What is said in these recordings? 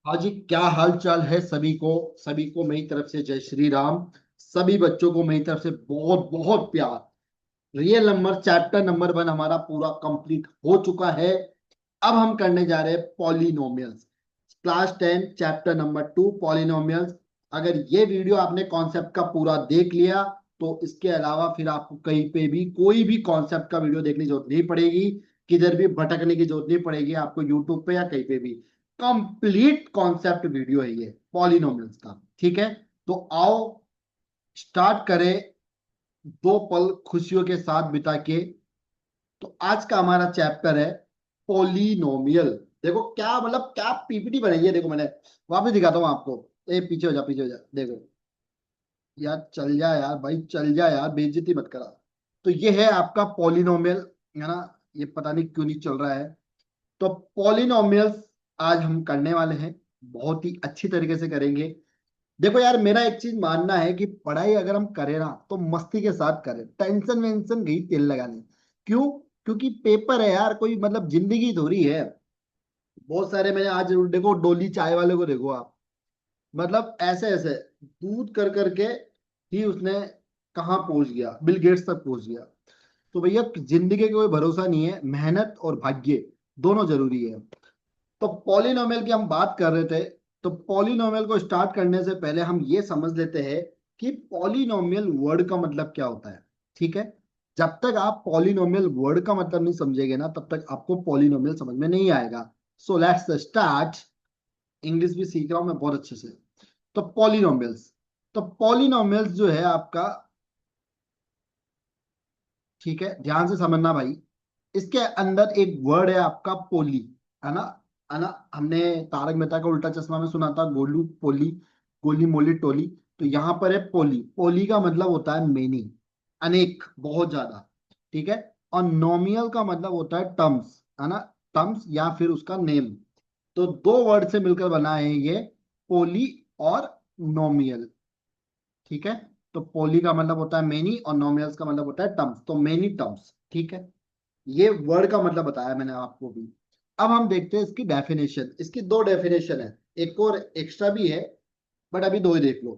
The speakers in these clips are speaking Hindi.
हाँ जी, क्या हाल चाल है सभी को मेरी तरफ से जय श्री राम। सभी बच्चों को मेरी तरफ से बहुत बहुत प्यार। रियल नंबर चैप्टर नंबर 1 हमारा पूरा कंप्लीट हो चुका है। अब हम करने जा रहे हैं polynomials. Class 10 chapter number 2 polynomials. अगर ये वीडियो आपने कॉन्सेप्ट का पूरा देख लिया तो इसके अलावा फिर आपको कहीं पे भी कोई भी कॉन्सेप्ट का वीडियो देखने की जरूरत नहीं पड़ेगी। किधर भी भटकने की जरूरत नहीं पड़ेगी आपको, यूट्यूब पे या कहीं पे भी। कंप्लीट कॉन्सेप्ट वीडियो है ये पॉलिनोमियल्स का। ठीक है, तो आओ स्टार्ट करें दो पल खुशियों के साथ बिता के। तो आज का हमारा चैप्टर है पोलिनोमियल। देखो क्या मतलब क्या पीपीटी बनाई है, देखो मैंने वापस दिखाता हूँ आपको। ए पीछे हो जा, पीछे हो जा, देखो। यार चल जा यार, भाई चल जा यार, बेइज्जती मत करा। तो ये है आपका पॉलिनोमियल, है ना। ये पता नहीं क्यों नहीं चल रहा है। तो पॉलिनोमियल्स आज हम करने वाले हैं, बहुत ही अच्छी तरीके से करेंगे। देखो यार, मेरा एक चीज मानना है कि पढ़ाई अगर हम करें ना तो मस्ती के साथ करें, टेंशन वेंशन गई तेल लगाने। क्यों? क्योंकि पेपर है यार, कोई मतलब जिंदगी थोड़ी है। बहुत सारे मैंने आज देखो, डोली चाय वाले को देखो आप, मतलब ऐसे ऐसे दूध कर करके ही उसने कहाँ पहुंच गया, बिल गेट्स तक पहुंच गया। तो भैया जिंदगी का कोई भरोसा नहीं है, मेहनत और भाग्य दोनों जरूरी है। तो पॉलिनोमियल की हम बात कर रहे थे। तो पॉलिनोमियल को स्टार्ट करने से पहले हम ये समझ लेते हैं कि पॉलिनोमियल वर्ड का मतलब क्या होता है। ठीक है, जब तक आप पॉलिनोमियल वर्ड का मतलब नहीं समझेंगे ना तब तक आपको पॉलिनोमियल समझ में नहीं आएगा। So let's start. इंग्लिश भी सीख रहा हूं मैं बहुत अच्छे से। तो पॉलिनोमियल्स, तो पॉलिनोमियल्स जो है आपका, ठीक है ध्यान से समझना भाई। इसके अंदर एक वर्ड है आपका पोली, है ना। है ना। हमने तारक मेहता का उल्टा चश्मा में सुना था गोलू पोली, गोली मोली टोली। तो यहां पर है पोली। पोली का मतलब होता है मेनी, अनेक, बहुत ज्यादा। ठीक है। और नोमियल का मतलब होता है टर्म्स, है ना। टर्म्स या फिर उसका नेम। तो दो वर्ड से मिलकर बना है ये पोली और नोमियल। ठीक है। तो पोली का मतलब होता है मेनी और नोमियल्स का मतलब होता है टर्म्स, तो मेनी टर्म्स। ठीक है, ये वर्ड का मतलब बताया मैंने आपको भी। अब हम देखते हैं इसकी डेफिनेशन। इसकी दो डेफिनेशन है, एक और एक्स्ट्रा भी है, बट अभी दो ही देख लो।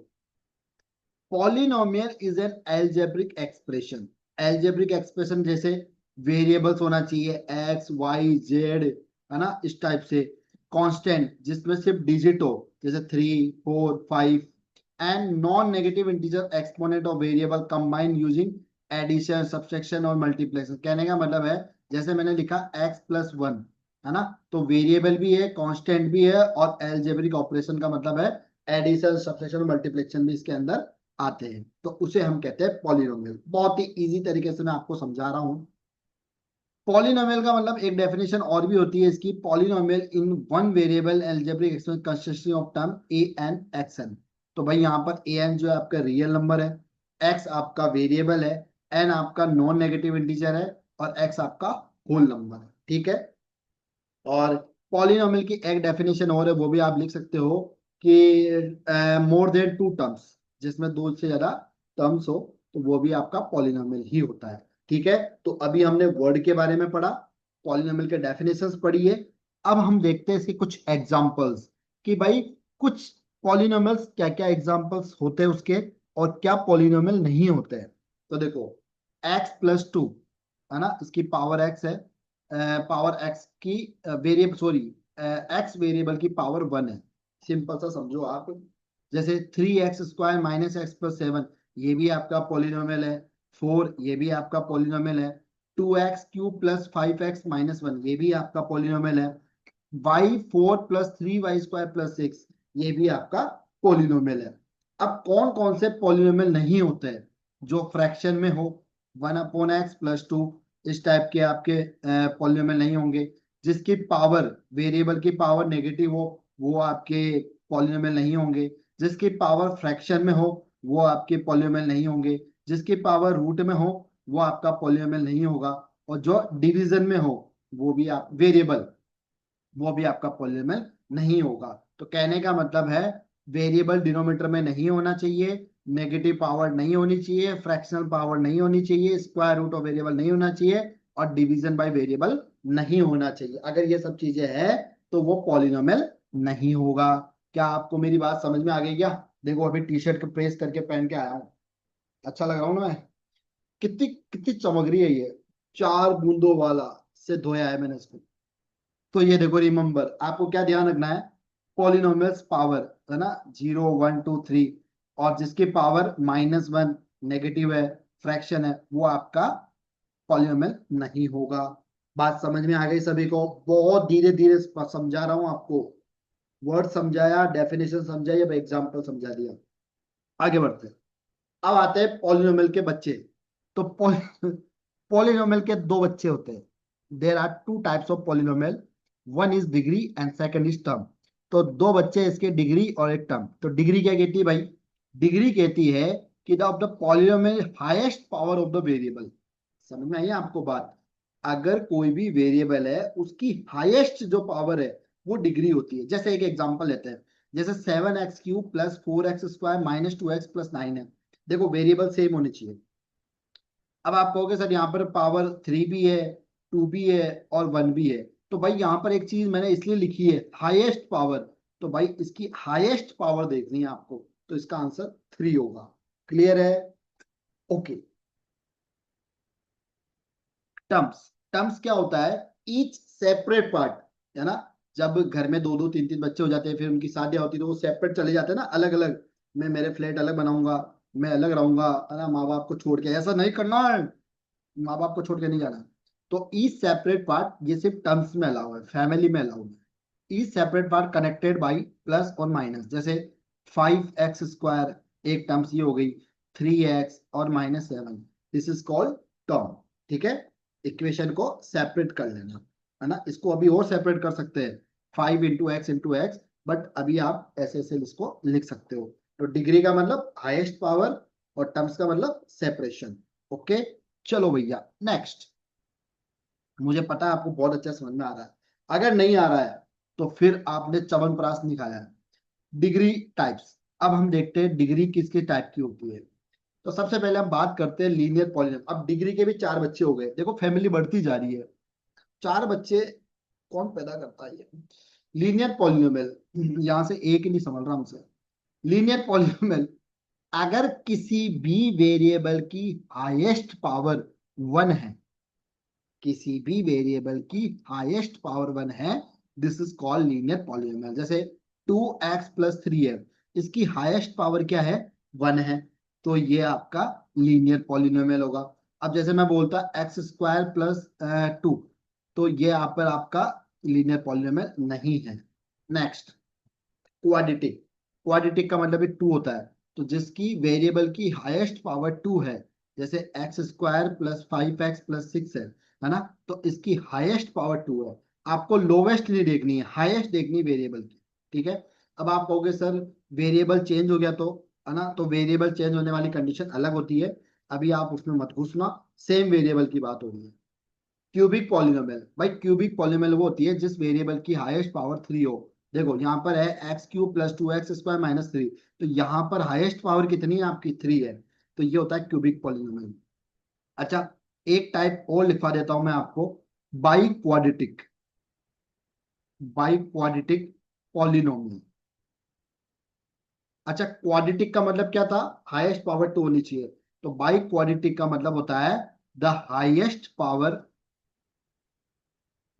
Polynomial is an algebraic expression. Algebraic expression जैसे वेरिएबल्स होना चाहिए एक्स वाई जेड, है ना, इस टाइप से। कांस्टेंट जिसमें सिर्फ डिजिट हो, जैसे 3 4 5। And non negative integer exponent of variable combine using addition subtraction और मल्टीप्लिकेशन। कहने का मतलब है, जैसे मैंने लिखा x+1, है ना। तो वेरिएबल भी है, कांस्टेंट भी है, और एल्जेब्रिक ऑपरेशन का मतलब है एडिशन सब्सट्रैक्शन और मल्टीप्लिकेशन भी इसके अंदर आते हैं। तो उसे हम कहते हैं पॉलिनोमियल। बहुत ही इजी तरीके से मैं आपको समझा रहा हूं। पॉलिनोमियल का मतलब एक डेफिनेशन और भी होती है इसकी, polynomial in one variable algebraic expression consisting of term A N X N. तो भाई यहाँ पर ए एन जो है आपका रियल नंबर है, एक्स आपका वेरिएबल है, एन आपका नॉन नेगेटिव इंटीजर है, और एक्स आपका होल नंबर है। ठीक है। और पॉलिनोमियल की एक डेफिनेशन और है, वो भी आप लिख सकते हो कि मोर देन टू टर्म्स, जिसमें दो से ज्यादा टर्म्स हो, तो वो भी आपका पॉलिनोमियल ही होता है। ठीक है। तो अभी हमने वर्ड के बारे में पढ़ा, पॉलिनोमियल के डेफिनेशंस पढ़ी है। अब हम देखते हैं इसके कुछ एग्जांपल्स, कि भाई कुछ पॉलिनोमियल्स क्या क्या एग्जांपल्स होते हैं उसके, और क्या पॉलिनोमियल नहीं होते हैं। तो देखो, x+2, है ना, इसकी पावर x है। पावर एक्स की वेरिएबल, सॉरी, एक्स वेरिएबल की पावर 1 है। सिंपल सा समझो आप। जैसे 3x² - x+7, ये भी आपका पॉलिनोमियल है। 4, ये भी आपका पॉलिनोमियल है। 2x³ + 5x - 1, ये भी आपका पॉलिनोमियल है। y4 + 3y² + 6, ये भी आपका पॉलिनोमियल है। अब कौन कौन से पॉलिनोमियल नहीं होते हैं? जो फ्रैक्शन में हो, 1/x+2, इस टाइप के आपके पॉलिनोमियल नहीं होंगे। जिसकी पावर, वेरिएबल की पावर नेगेटिव हो, वो आपके पॉलिनोमियल नहीं होंगे। जिसकी पावर फ्रैक्शन में हो, वो आपके पॉलिनोमियल नहीं होंगे। जिसकी पावर रूट में हो, वो आपका पॉलिनोमियल नहीं होगा। और जो डिवीजन में हो, वो भी आप वेरिएबल, वो भी आपका पॉलिनोमियल नहीं होगा। तो कहने का मतलब है, वेरिएबल डिनोमिनेटर में नहीं होना चाहिए, नेगेटिव पावर नहीं होनी चाहिए, फ्रैक्शनल पावर नहीं होनी चाहिए, स्क्वायर रूट ऑफ वेरिएबल नहीं होना चाहिए, और डिवीजन बाय वेरिएबल नहीं होना चाहिए। अगर ये सब चीजें हैं तो वो पॉलिनोमियल नहीं होगा। क्या आपको मेरी बात समझ में आ गई क्या? देखो अभी टी शर्ट को प्रेस करके पहन के आया हूँ, अच्छा लग रहा हूँ ना मैं? कितनी कितनी चमक रही है ये, 4 बूंदों वाला से धोया है मैंने इसको। तो ये देखो, रिमेम्बर आपको क्या ध्यान रखना है, पॉलिनोमियल्स पावर है ना, 0 1 2 3, और जिसकी पावर -1 नेगेटिव है, फ्रैक्शन है, वो आपका पॉलिनोमियल नहीं होगा। बात समझ में आ गई सभी को? बहुत धीरे धीरे समझा रहा हूं आपको, वर्ड समझाया, डेफिनेशन समझाई, अब एग्जाम्पल समझा दिया। आगे बढ़ते हैं। अब आते हैं पॉलिनोमियल के बच्चे। तो पॉलिनोमियल के दो बच्चे होते हैं। There are two types of polynomial, one is degree and second is term. तो दो बच्चे इसके, डिग्री और एक टर्म। तो डिग्री क्या कहती है भाई? डिग्री कहती है कि the of the polynomial highest power of the variable. समझ में आई आपको बात? अगर कोई भी वेरिएबल है उसकी हाईएस्ट जो पावर है वो डिग्री होती है। जैसे एक एग्जांपल लेते हैं, जैसे 7x³ plus 4x² minus 2x plus 9 है। देखो वेरिएबल सेम होने चाहिए। अब आप कहोगे सर यहाँ पर पावर 3 भी है, 2 भी है और 1 भी है। तो भाई यहाँ पर एक चीज मैंने इसलिए लिखी है हाईएस्ट पावर। तो भाई इसकी हाईएस्ट पावर देखनी है आपको, तो इसका आंसर 3 होगा। क्लियर है? ओके। टर्म्स, टर्म्स क्या होता है? ईच सेपरेट पार्ट, है ना? जब घर में दो दो तीन तीन बच्चे हो जाते हैं, फिर उनकी शादियां होती है, तो वो सेपरेट चले जाते हैं ना, अलग अलग। मैं मेरे फ्लैट अलग बनाऊंगा, मैं अलग रहूंगा, है ना, माँ बाप को छोड़ के। ऐसा नहीं करना है, माँ बाप को छोड़ के नहीं जाना। तो ईच सेपरेट पार्ट ये सिर्फ टर्म्स में अलाउ है, फैमिली में अलाउ है। Each separate part connected by plus और माइनस। जैसे 5x² एक टर्म्स ये हो गई, 3x और -7, दिस इज कॉल्ड टर्म। ठीक है? इक्वेशन को सेपरेट कर लेना, है ना? इसको अभी और सेपरेट कर सकते हैं, 5 × x × x, बट अभी आप ऐसे ऐसे इसको लिख सकते हो। तो डिग्री का मतलब हाईएस्ट पावर, और टर्म्स का मतलब सेपरेशन। ओके, चलो भैया नेक्स्ट। मुझे पता है आपको बहुत अच्छा समझ में आ रहा है, अगर नहीं आ रहा है तो फिर आपने च्यवनप्राश नहीं खाया है। Degree types. अब हम देखते हैं डिग्री किसके टाइप की होती है। तो सबसे पहले हम बात करते हैं लीनियर पॉलिनोमियल। अब डिग्री के भी 4 बच्चे हो गए, देखो फैमिली बढ़ती जा रही है। 4 बच्चे कौन पैदा करता है ये? लीनियर पॉलिनोमियल, यहां से एक ही नहीं समझ रहा हमसे। लीनियर पॉलिनोमियल, अगर किसी भी वेरिएबल की हाईएस्ट पावर 1 है, किसी भी वेरिएबल की हाईएस्ट पावर 1 है, this is called linear polynomial. जैसे 2x + 3 है, इसकी हाईएस्ट पावर क्या है? 1 है, तो ये आपका लीनियर पॉलिनोमियल होगा। अब जैसे मैं बोलता x² + 2, तो ये यहाँ पर आपका लीनियर पॉलिनोमियल नहीं है। Next, quadratic. क्वाड्रेटिक का मतलब 2 होता है, तो जिसकी वेरिएबल की हाईएस्ट पावर 2 है, जैसे x² + 5x + 6 है ना, तो इसकी हाईएस्ट पावर 2 है। आपको लोवेस्ट नहीं देखनी है, हाईएस्ट देखनी है वेरिएबल की। ठीक है? अब आप कहोगे सर वेरिएबल चेंज हो गया तो, है ना, तो वेरिएबल चेंज होने वाली कंडीशन अलग होती है, अभी आप उसमें मत घुसना, सेम वेरिएबल की बात हो रही है। क्यूबिक पॉलिनोमियल, भाई क्यूबिक पॉलिनोमियल वो होती है जिस वेरिएबल की हाईएस्ट पावर 3 हो। देखो यहाँ पर है x³ + 2x² - 3, तो यहाँ पर हाईएस्ट पावर कितनी है आपकी? 3 है, तो ये होता है क्यूबिक पॉलिनोमियल। अच्छा, एक टाइप और लिखवा देता हूं मैं आपको, by quadratic. By quadratic polynomial. अच्छा, क्वाड्रेटिक का मतलब क्या था? हाईएस्ट पावर 2 होनी चाहिए। तो बाई क्वाड्रेटिक का मतलब होता है the highest power,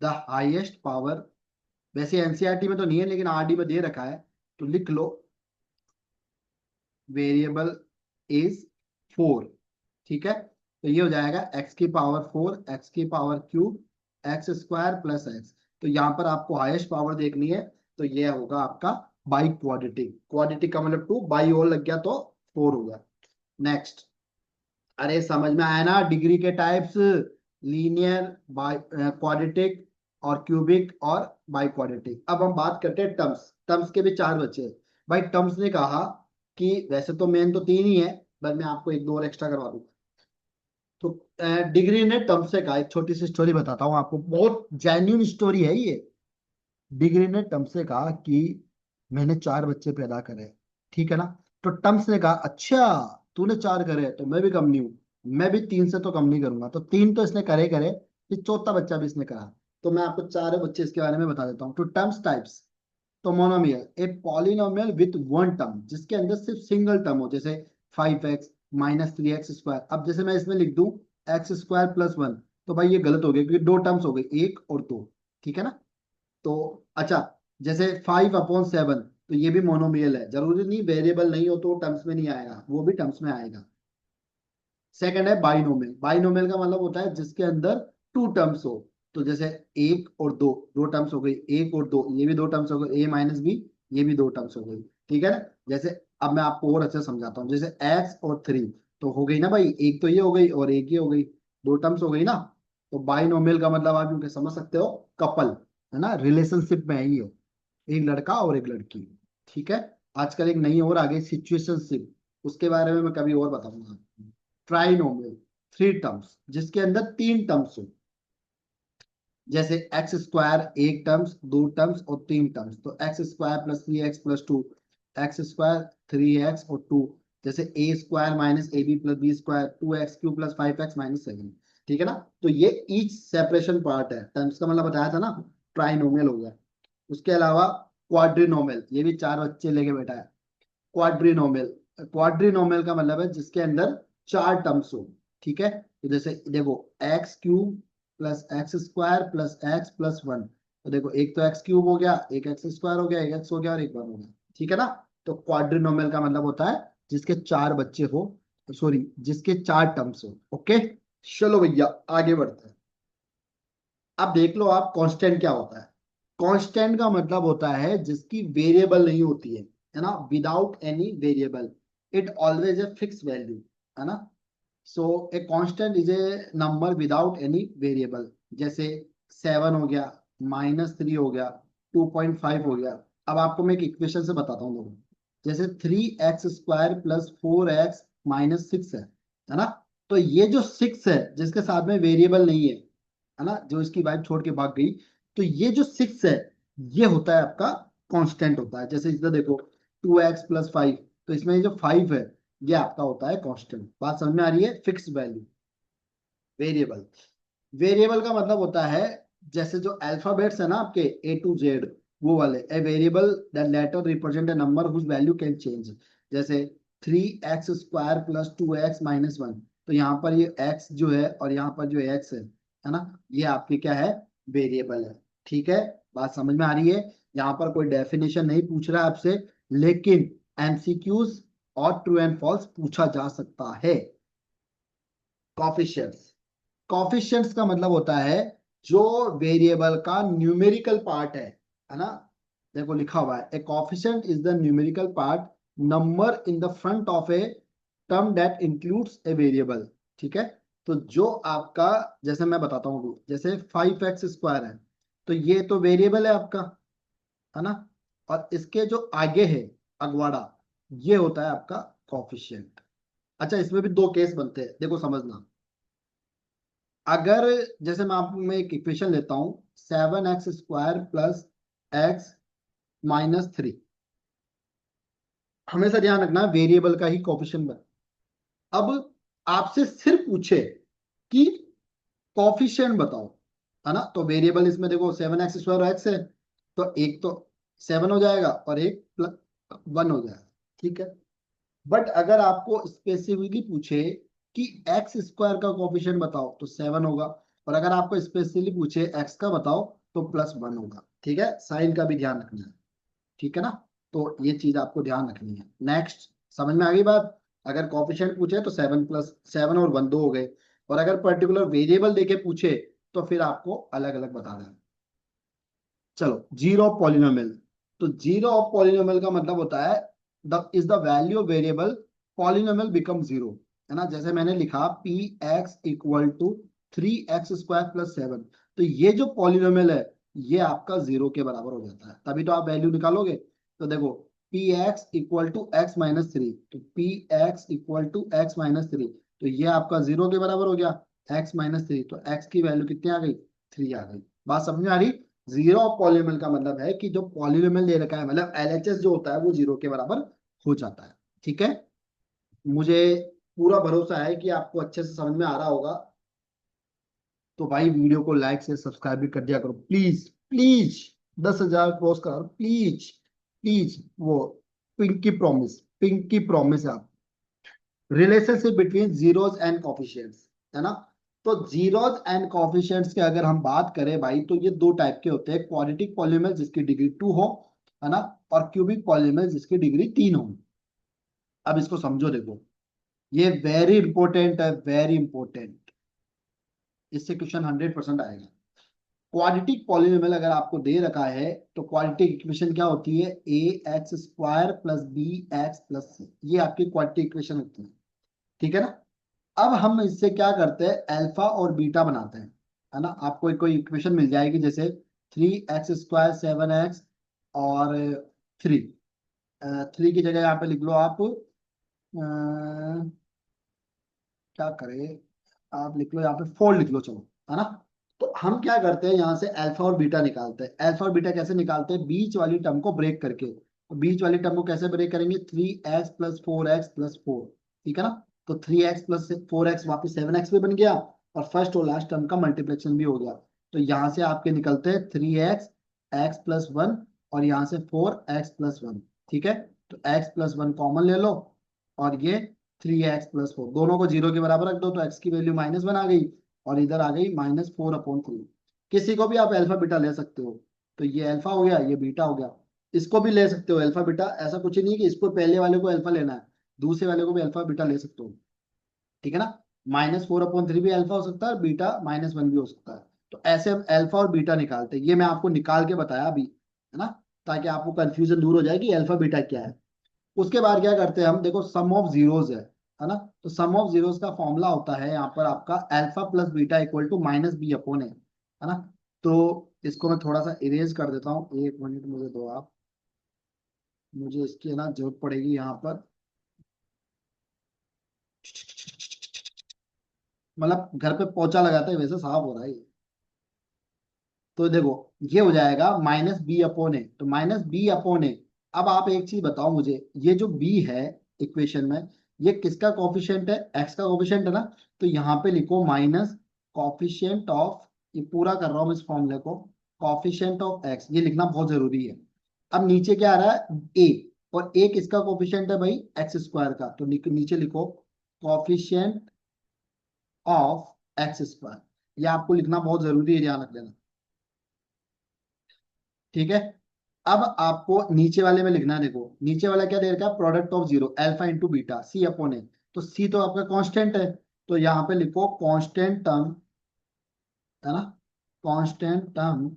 the highest power. वैसे एनसीईआरटी में तो नहीं है, लेकिन आरडी में दे रखा है, तो लिख लो, वेरिएबल इज 4। ठीक है? तो ये हो जाएगा x⁴, x⁴³ x² + x। तो यहाँ पर आपको हाईएस्ट पावर देखनी है, तो ये होगा आपका बाई क्वाड्रेटिक। क्वाड्रेटिक का मतलब 2, बाई और लग गया तो 4 हो गया। नेक्स्ट, अरे समझ में आया ना डिग्री के टाइप्स? लीनियर, बाई क्वाड्रेटिक और क्यूबिक और बाई क्वाड्रेटिक। अब हम बात करते हैं टर्म्स। टर्म्स के भी 4 बच्चे हैं। भाई टर्म्स ने कहा कि वैसे तो मेन तो 3 ही है, बट मैं आपको एक दो और एक्स्ट्रा करवा दूंगा। तो डिग्री ने टर्म्स से कहा, एक छोटी सी स्टोरी बताता हूँ आपको, बहुत जेन्युइन स्टोरी है ये। डिग्री ने टर्म्स से कहा कि मैंने 4 बच्चे पैदा करे, ठीक है ना? तो टम्स ने कहा अच्छा, तूने 4 करे तो मैं भी कम नहीं हूं, मैं भी 3 से तो कम नहीं करूंगा। तो 3 तो इसने करे करे, फिर चौथा बच्चा भी इसने करा। तो मैं आपको 4 बच्चे इसके बारे में बता देता हूँ। तो टर्म्स टाइप्स, तो monomial a polynomial with one term, जिसके अंदर सिर्फ सिंगल टर्म हो, जैसे 5x माइनस 3x स्क्वायर। अब जैसे मैं इसमें लिख दूं एक्स स्क्वायर प्लस वन, तो भाई ये गलत हो गया क्योंकि दो टर्म्स हो गई, एक और दो, ठीक है ना। तो अच्छा, जैसे 5/7, तो ये भी मोनोमियल है, जरूरी नहीं वेरिएबल नहीं हो तो टर्म्स में नहीं आएगा, वो भी टर्म्स में आएगा। सेकंड है बाइनोमियल। बाइनोमियल का मतलब होता है जिसके अंदर टू टर्म्स हो, तो जैसे एक और दो, दो टर्म्स हो गई, एक और दो, ये भी दो टर्म्स हो गई, a-b, ये भी दो टर्म्स हो गई, ठीक है ना। जैसे अब मैं आपको और अच्छे से समझाता हूँ, जैसे x और 3, तो हो गई ना भाई, एक तो ये हो गई और एक ये हो गई, दो टर्म्स हो गई ना। तो बाइनोमियल का मतलब आप यूं समझ सकते हो, कपल, है ना, रिलेशनशिप में है ये, एक लड़का और एक लड़की, ठीक है। आजकल एक नई और आ गई सिचुएशनशिप, उसके बारे में मैं कभी और बताऊंगा। ट्राइनोमियल, थ्री टर्म्स, जिसके अंदर तीन टर्म्स हो, जैसे एक्स स्क्वायर एक टर्म्स, दो टर्म्स और तीन टर्म्स, तो X square plus 3x+2, X square 3x और 2, जैसे A square minus A B plus B square, 2x³ plus 5x-7, ठीक है ना। तो ये ईच सेपरेशन पार्ट है, टर्म्स का मतलब बताया था ना, ट्राइनोमियल हो गया। उसके अलावा क्वाड्रिनोमियल, ये भी चार बच्चे लेके बैठा है। क्वाड्रिनोमियल, क्वाड्रिनोमियल का मतलब है जिसके अंदर चार टर्म्स हो, ठीक है। तो जैसे देखो x³ plus x² plus x+1, तो देखो एक तो x³ हो गया, एक x² हो गया, एक x हो गया और एक 1 हो गया, ठीक है ना। तो क्वाड्रिनोमियल का मतलब होता है जिसके चार बच्चे हो, सॉरी जिसके चार टर्म्स हो, ओके। चलो भैया आगे बढ़ते हैं। अब देख लो आप, कांस्टेंट क्या होता है। कांस्टेंट का मतलब होता है जिसकी वेरिएबल नहीं होती है ना, without any variable, it always a fix value, है ना। So a constant is a number without any variable, जैसे 7 हो गया, -3 हो गया, 2.5 हो गया। अब आपको मैं एक इक्वेशन से बताता हूँ लोगों, जैसे 3x² प्लस 4x-6 है ना। तो ये जो 6 है जिसके साथ में वेरिएबल नहीं है ना, जो इसकी वाइफ छोड़ के भाग गई, तो ये जो 6 है ये होता है आपका कांस्टेंट होता है। जैसे इधर देखो 2x+5, तो इसमें ये जो 5 है ये आपका होता है कांस्टेंट। बात समझ में आ रही है, फिक्स वैल्यू। वेरिएबल, वेरिएबल का मतलब होता है जैसे जो अल्फाबेट्स है ना आपके A to Z, वो वाले। A variable that letter represent a number whose value can change, जैसे 3x² प्लस 2x-1, तो यहाँ पर ये x जो है और यहाँ पर जो x है ना, ये आपकी क्या है, वेरिएबल है, ठीक है। बात समझ में आ रही है। यहाँ पर कोई डेफिनेशन नहीं पूछ रहा है आपसे, लेकिन एमसीक्यूज और ट्रू एंड फॉल्स पूछा जा सकता है। कॉफिशिएंट्स, कॉफिशिएंट्स का मतलब होता है जो वेरिएबल का न्यूमेरिकल पार्ट है ना। देखो लिखा हुआ है, a coefficient is the numerical part number in the front of a term that includes a variable, ठीक है। तो जो आपका, जैसे मैं बताता हूँ अभी, जैसे 5x² है, तो ये तो वेरिएबल है आपका, है ना। और इसके जो आगे है अगवाड़ा, ये होता है आपका कॉफिशिएंट। अच्छा, इसमें भी दो केस बनते हैं, देखो समझना। अगर जैसे मैं एक इक्वेशन लेता हूं, 7x² प्लस x-3, हमेशा ध्यान रखना वेरिएबल का ही कोफिशिएंट बन। अब आपसे सिर्फ पूछे कि कोफिशिएंट बताओ, है ना, तो वेरिएबल इसमें देखो 7x² एक्स है, तो एक तो 7 हो जाएगा और एक +1 हो जाएगा, ठीक है। बट अगर आपको स्पेसिफिकली पूछे कि x² का कोफिशिएंट बताओ तो 7 होगा, और अगर आपको स्पेसिफिकली पूछे x का बताओ तो +1 होगा, ठीक है। साइन का भी ध्यान रखना है, ठीक है ना। तो ये चीज आपको ध्यान रखनी है। नेक्स्ट, समझ में आ गई बात। अगर कोफिशिएंट पूछे तो 7 और 1 दो हो गए, और अगर पर्टिकुलर वेरिएबल देके पूछे तो फिर आपको अलग अलग बताना है। चलो, जीरो ऑफ पॉलिनोमियल, तो जीरो ऑफ पॉलिनोमियल का मतलब होता है the is the value variable polynomial become zero, है ना। जैसे मैंने लिखा Px = 3x² + 7, तो ये जो पॉलिनोमियल है ये आपका जीरो के बराबर हो जाता है, तभी तो आप वैल्यू निकालोगे। तो देखो Px = x-3, तो Px = x-3, तो ये आपका जीरो के बराबर हो गया, x-3, तो x की वैल्यू कितनी आ गई, 3 आ गई। बात समझ में आ रही। जीरो ऑफ पॉलिनोमियल का मतलब है कि जो पॉलिनोमियल दे रखा है, मतलब एलएचएस जो होता है वो जीरो के बराबर हो जाता है, ठीक है। मुझे पूरा भरोसा है कि आपको अच्छे से समझ में आ रहा होगा। तो भाई वीडियो को लाइक से सब्सक्राइब भी कर दिया करो, प्लीज प्लीज। 10,000 क्रॉस करा, प्लीज प्लीज। वो पिंकी प्रॉमिस है आप। Relationship between zeros and coefficients, है ना। तो जीरोस एंड कोफिशिएंट्स की अगर हम बात करें भाई, तो ये दो टाइप के होते हैं, क्वाड्रेटिक पॉलीनोमियल जिसकी डिग्री 2 हो, है ना, और क्यूबिक पॉलीनोमियल जिसकी डिग्री 3 हो। अब इसको समझो, देखो, ये वेरी इंपॉर्टेंट है, वेरी इंपॉर्टेंट। इससे क्वेश्चन 100% आएगा। क्वाड्रेटिक पॉलीनोमियल अगर आपको दे रखा है, तो क्वाड्रेटिक इक्वेशन क्या होती है? A X square plus B X plus C, ये आपकी क्वाड्रेटिक इक्वेशन होती है, ठीक है ना। अब हम इससे क्या करते हैं, अल्फा और बीटा बनाते हैं, है ना। आपको एक कोई इक्वेशन मिल जाएगी, जैसे 3x² 7x और 3। 3 की जगह यहाँ पे लिख लो आप, क्या करें, आप लिख लो यहाँ पे 4 लिख लो, चलो, है ना। तो हम क्या करते हैं, यहाँ से अल्फा और बीटा निकालते हैं। अल्फा और बीटा कैसे निकालते हैं? बीच वाली टर्म को ब्रेक करके। तो बीच वाली टर्म को कैसे ब्रेक करेंगे? 3x + 4x + 4, ठीक है ना। तो 3x + 4x वापिस 7x भी बन गया, और फर्स्ट और लास्ट टर्म का मल्टीप्लिकेशन भी हो गया। तो यहाँ से आपके निकलते हैं 3x x + 1, और यहाँ से 4x + 1, ठीक है। तो x + 1 कॉमन ले लो, और ये 3x + 4 दोनों को 0 के बराबर रख दो, तो x की वैल्यू -1 आ गई, और इधर आ गई -4/3। किसी को भी आप अल्फा बीटा ले सकते हो। तो ये अल्फा हो गया, ये बीटा हो गया। इसको भी ले सकते हो अल्फा बीटा, ऐसा कुछ ही नहीं है कि इसको पहले वाले को अल्फा लेना है, दूसरे वाले को भी अल्फा बीटा ले सकते हो, ठीक है ना। -4/3 भी अल्फा हो सकता है, और बीटा -1 भी हो सकता है। तो ऐसे हम अल्फा और बीटा निकालते हैं, ये मैं आपको निकाल के बताया अभी, है ना, ताकि आपको कंफ्यूजन दूर हो जाए कि अल्फा बीटा क्या है। उसके बाद क्या करते हैं हम, देखो, सम ऑफ जीरोस है ना। तो सम ऑफ जीरोस का फॉर्मूला होता है यहाँ पर आपका alpha plus beta equal to -b/a, है ना। तो इसको मैं थोड़ा सा इरेज कर देता हूँ, 1 मिनट मुझे दो आप, मुझे इसकी है ना जरूरत पड़ेगी यहाँ पर। मतलब घर पे पोछा लगाते हैं वैसे साफ हो रहा है ये। तो देखो, ये हो जाएगा -b/a, तो -b/a। अब आप एक चीज बताओ मुझे, ये जो b है इक्वेशन में, ये किसका कोफिशिएंट है? x का कोफिशिएंट है ना। तो यहाँ पे लिखो माइनस कोफिशिएंट ऑफ, ये पूरा कर रहा हूँ इस फॉर्मूले को, कोफिशिएंट ऑफ x, ये लिखना बहुत जरूरी है। अब नीचे क्या आ रहा है? a, और a किसका कोफिशिएंट है भाई? x² का। तो नीचे लिखो कोफिशिएंट ऑफ x², ये आपको लिखना बहुत जरूरी है, ध्यान रख लेना, ठीक है। अब आपको नीचे वाले में लिखना है, देखो नीचे वाला क्या दे रखा है? Product of zero, alpha into beta, c/a। तो c तो आपका कांस्टेंट है, तो यहाँ पे लिखो कांस्टेंट टर्म, है ना, कांस्टेंट टर्म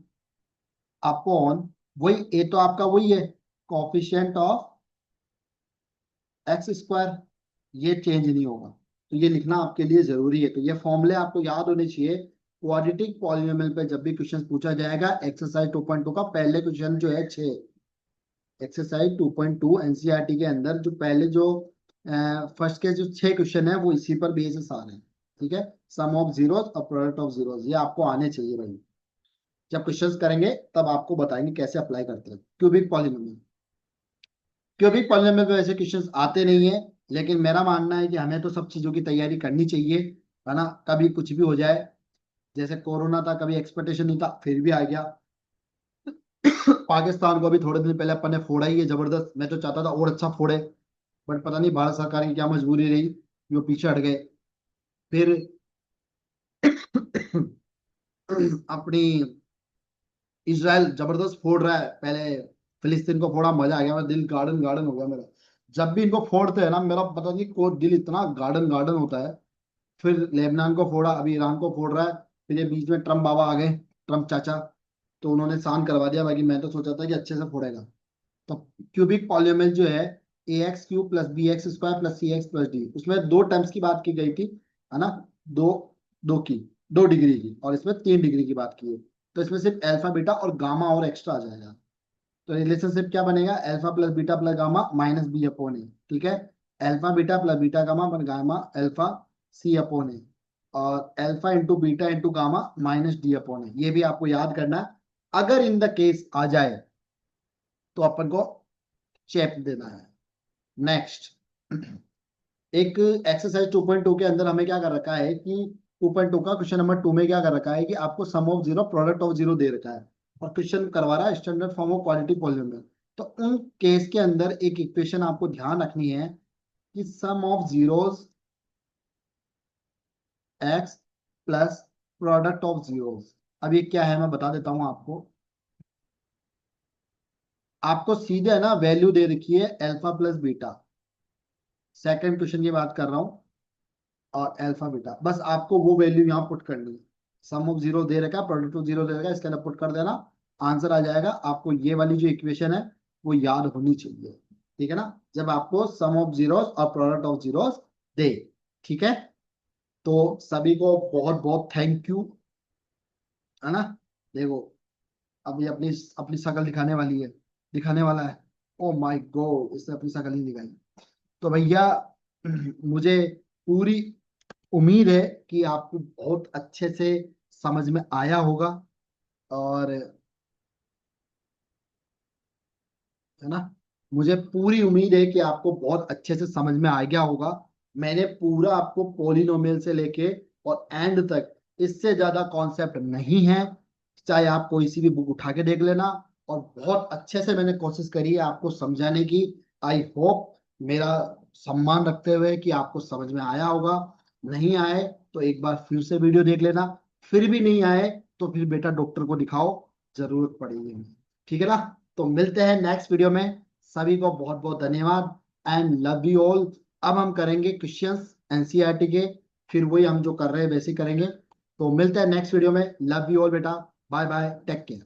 अपॉन, वही a तो आपका वही है, कोफिशिएंट ऑफ x², ये चेंज नहीं होगा। तो ये लिखना आपके लिए जरूरी है। तो ये फॉर्मूले आपको याद होने चाहिए। क्वाड्रेटिक पॉलिनोमियल पे जब भी क्वेश्चन पूछा जाएगा, एक्सरसाइज 2.2 का पहले क्वेश्चन जो है 6, एक्सरसाइज 2.2 एनसीईआरटी के अंदर जो पहले जो फर्स्ट के जो 6 क्वेश्चन है, वो इसी पर बेसिस आ रहे हैं, ठीक है। सम ऑफ जीरोस और प्रोडक्ट ऑफ जीरोस, ये आपको आने चाहिए भाई। जब क्वेश्चंस करेंगे तब आपको बताएंगे कैसे अप्लाई करते हैं। क्यूबिक पॉलिनोमियल, क्यूबिक पॉलिनोमियल में वैसे क्वेश्चंस आते नहीं है, लेकिन मेरा मानना है कि हमें तो सब चीजों की तैयारी करनी चाहिए, है ना। कभी कुछ भी हो जाए, जैसे कोरोना था, कभी एक्सपेक्टेशन नहीं था, फिर भी आ गया। पाकिस्तान को अभी थोड़े दिन पहले अपन ने फोड़ा ही है जबरदस्त, मैं तो चाहता था और अच्छा फोड़े, बट पता नहीं भारत सरकार की क्या मजबूरी रही, वो पीछे हट गए। फिर अपनी इसराइल जबरदस्त फोड़ रहा है, पहले फिलिस्तीन को फोड़ा, मजा आ गया, मेरा दिल गार्डन गार्डन हो गया मेरा। जब भी इनको फोड़ते हैं ना, मेरा पता नहीं को दिल इतना गार्डन गार्डन होता है। फिर लेबनान को फोड़ा, अभी ईरान को फोड़ रहा है। फिर ये बीच में ट्रम्प बाबा आ गए, ट्रम्प चाचा, तो उन्होंने शांत करवा दिया, बाकी मैं तो सोचा था कि अच्छे से फोड़ेगा। तो क्यूबिक पॉलिनोमियल जो है, ax³ + bx² + cx + d, उसमें दो टर्म्स की बात की गई थी, है ना। दो, दो की, 2 डिग्री की, और इसमें 3 डिग्री की बात की है। तो इसमें सिर्फ अल्फा बीटा और गामा और एक्स्ट्रा आ जाएगा। तो रिलेशनशिप क्या बनेगा? Alpha plus beta plus gamma -b/a, ठीक है। Alpha beta plus beta gamma पर गामा अल्फा c/a, और alpha into beta into gamma -d/a, ये भी आपको याद करना है। अगर इन द केस आ जाए तो अपन को चेक देना है। नेक्स्ट, एक एक्सरसाइज 2.2 के अंदर हमें क्या कर रखा है कि 2.2 का क्वेश्चन नंबर 2 में क्या कर रखा है कि आपको sum of zero product of zero दे रखा है। और क्वेश्चन करवा रहा है standard form of quality polynomial, तो उन केस के अंदर एक इक्वेशन आपको ध्यान रखनी है कि sum of zeros X plus product of zeros. अब ये क्या है मैं बता देता हूं आपको। आपको सीधे है ना वैल्यू दे रखी है alpha plus beta, second question की बात कर रहा हूं, और अल्फा बीटा, बस आपको वो वैल्यू यहाँ पुट करनी है। सम ऑफ जीरो दे रखा, प्रोडक्ट ऑफ जीरो दे रखा, इसके अंदर पुट कर देना, आंसर आ जाएगा। आपको ये वाली जो इक्वेशन है वो याद होनी चाहिए, ठीक है ना, जब आपको सम ऑफ जीरोस और प्रोडक्ट ऑफ जीरोस दे। ठीक है, तो सभी को बहुत बहुत थैंक यू, है ना। देखो अब ये अपनी अपनी शकल दिखाने वाली है, दिखाने वाला है। ओ माय गॉड, इसने अपनी शकल ही दिखाई। तो भैया मुझे पूरी उम्मीद है कि आपको बहुत अच्छे से समझ में आया होगा, और है ना, मुझे पूरी उम्मीद है कि आपको बहुत अच्छे से समझ में आ गया होगा। मैंने पूरा आपको पॉलिनोमियल से लेके और एंड तक, इससे ज्यादा कॉन्सेप्ट नहीं है, चाहे आप कोई सी भी बुक उठा के देख लेना। और बहुत अच्छे से मैंने कोशिश करी है आपको समझाने की। आई होप मेरा सम्मान रखते हुए कि आपको समझ में आया होगा। नहीं आए तो एक बार फिर से वीडियो देख लेना, फिर भी नहीं आए तो फिर बेटा डॉक्टर को दिखाओ, जरूरत पड़ेगी। ठीक है ना, तो मिलते हैं नेक्स्ट वीडियो में। सभी को बहुत बहुत धन्यवाद एंड लव यू ऑल। अब हम करेंगे क्वेश्चंस एनसीईआरटी के, फिर वही हम जो कर रहे हैं वैसे ही करेंगे। तो मिलते हैं नेक्स्ट वीडियो में। लव यू ऑल बेटा, बाय बाय, टेक केयर।